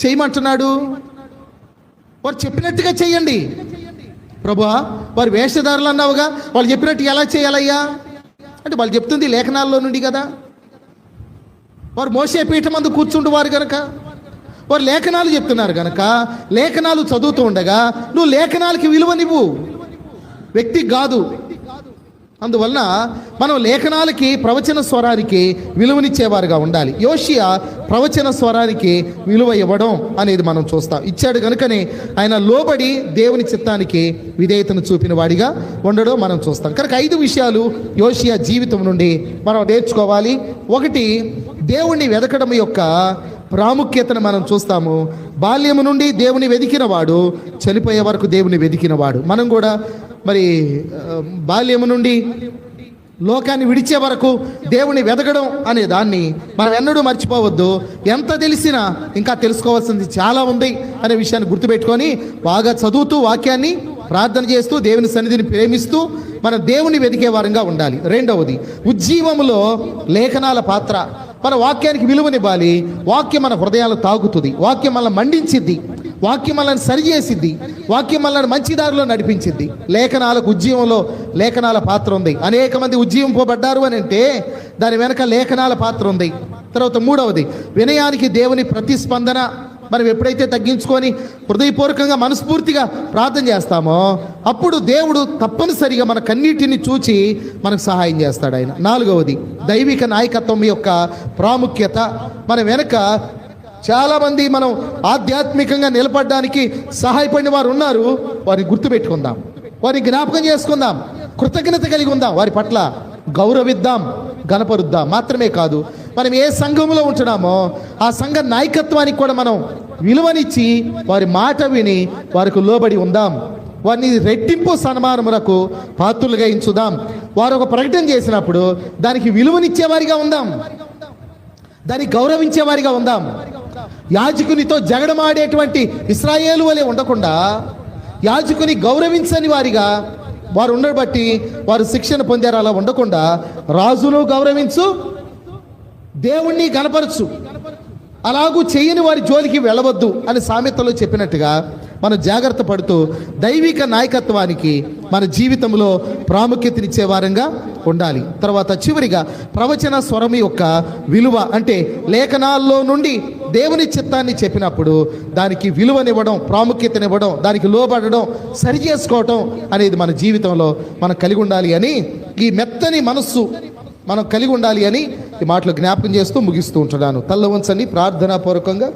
చేయమంటున్నాడు? వారు చెప్పినట్టుగా చేయండి. ప్రభువా, వారు వేషధారులు అన్నావుగా, వాళ్ళు చెప్పినట్టు ఎలా చేయాలయ్యా అంటే వాళ్ళు చెప్తుంది లేఖనాల్లో నుండి కదా. వారు మోసే పీఠం మందు కూర్చుంటువారు కనుక, వారు లేఖనాలు చెప్తున్నారు కనుక లేఖనాలు చదువుతూ ఉండగా నువ్వు లేఖనాలకి విలువనివ్వు, వ్యక్తికి కాదు. అందువలన మనం లేఖనాలకి, ప్రవచన స్వరానికి విలువనిచ్చేవారుగా ఉండాలి. యోషియా ప్రవచన స్వరానికి విలువ ఇవ్వడం అనేది మనం చూస్తాం. ఇచ్చాడు కనుకనే ఆయన లోబడి దేవుని చిత్తానికి విధేయతను చూపిన వాడిగా ఉండడం మనం చూస్తాం. కనుక 5 విషయాలు యోషియా జీవితం నుండి మనం నేర్చుకోవాలి. 1, దేవుణ్ణి వెదకడం యొక్క ప్రాముఖ్యతను మనం చూస్తాము. బాల్యము నుండి దేవుని వెదికినవాడు చనిపోయే వరకు దేవుని వెదికినవాడు. మనం కూడా మరి బాల్యము నుండి లోకాన్ని విడిచే వరకు దేవుని వెదకడం అనే దాన్ని మనం ఎన్నడూ మర్చిపోవద్దు. ఎంత తెలిసినా ఇంకా తెలుసుకోవాల్సింది చాలా ఉంది అనే విషయాన్ని గుర్తుపెట్టుకొని బాగా చదువుతూ, వాక్యాన్ని ప్రార్థన చేస్తూ, దేవుని సన్నిధిని ప్రేమిస్తూ మనం దేవుని వెదికే వారంగా ఉండాలి. 2వది, ఉజ్జీవములో లేఖనాల పాత్ర. మన వాక్యానికి విలువనివ్వాలి. వాక్యం మన హృదయాలు తాగుతుంది, వాక్యం మనల్ని మండించిద్ది, వాక్యం మనల్ని సరిచేసిద్ది, వాక్యం మనల్ని మంచి దారిలో నడిపించిద్ది. లేఖనాలకు, ఉజ్జీవంలో లేఖనాల పాత్ర ఉంది. అనేక మంది ఉజ్జీవింపబడ్డారు అని అంటే దాని వెనక లేఖనాల పాత్ర ఉంది. తర్వాత 3వది, వినయానికి దేవుని ప్రతిస్పందన. మనం ఎప్పుడైతే తగ్గించుకొని హృదయపూర్వకంగా మనస్ఫూర్తిగా ప్రార్థన చేస్తామో అప్పుడు దేవుడు తప్పనిసరిగా మన కన్నీటిని చూచి మనకు సహాయం చేస్తాడు ఆయన. 4వది, దైవిక నాయకత్వం యొక్క ప్రాముఖ్యత. మన వెనక చాలామంది మనం ఆధ్యాత్మికంగా నిలబడడానికి సహాయపడిన వారు ఉన్నారు. వారిని గుర్తుపెట్టుకుందాం, వారిని జ్ఞాపకం చేసుకుందాం, కృతజ్ఞత కలిగి ఉందాం, వారి పట్ల గౌరవిద్దాం, గణపరుద్దాం. మాత్రమే కాదు, మనం ఏ సంఘంలో ఉంటున్నామో ఆ సంఘ నాయకత్వానికి కూడా మనం విలువనిచ్చి వారి మాట విని వారికి లోబడి ఉందాం. వారిని రెట్టింపు సన్మానములకు పాత్రులుగా ఎంచుదాం. వారు ఒక ప్రకటన చేసినప్పుడు దానికి విలువనిచ్చేవారిగా ఉందాం, దాన్ని గౌరవించేవారిగా ఉందాం. యాజకునితో జగడమాడేటువంటి ఇశ్రాయేలు వలె ఉండకుండా యాజకుని గౌరవించని వారిగా వారు ఉండబట్టి వారు శిక్షణ పొందారు. అలా ఉండకుండా రాజును గౌరవించు, దేవుణ్ణి గణపరచు, అలాగూ చేయని వారి జోలికి వెళ్ళవద్దు అని సామెతలో చెప్పినట్టుగా మనం జాగ్రత్త పడుతూ దైవిక నాయకత్వానికి మన జీవితంలో ప్రాముఖ్యతనిచ్చే వారంగా ఉండాలి. తర్వాత చివరిగా ప్రవచన స్వరం యొక్క విలువ అంటే లేఖనాల్లో నుండి దేవుని చిత్తాన్ని చెప్పినప్పుడు దానికి విలువనివ్వడం, ప్రాముఖ్యతనివ్వడం, దానికి లోబడడం, సరి చేసుకోవటం అనేది మన జీవితంలో మనం కలిగి ఉండాలి అని, ఈ మెత్తని మనస్సు మనం కలిగి ఉండాలి అని ఈ మాటలు జ్ఞాపకం చేస్తూ ముగిస్తూ ఉంటున్నాను. తల్ల వంచండి ప్రార్థనాపూర్వకంగా.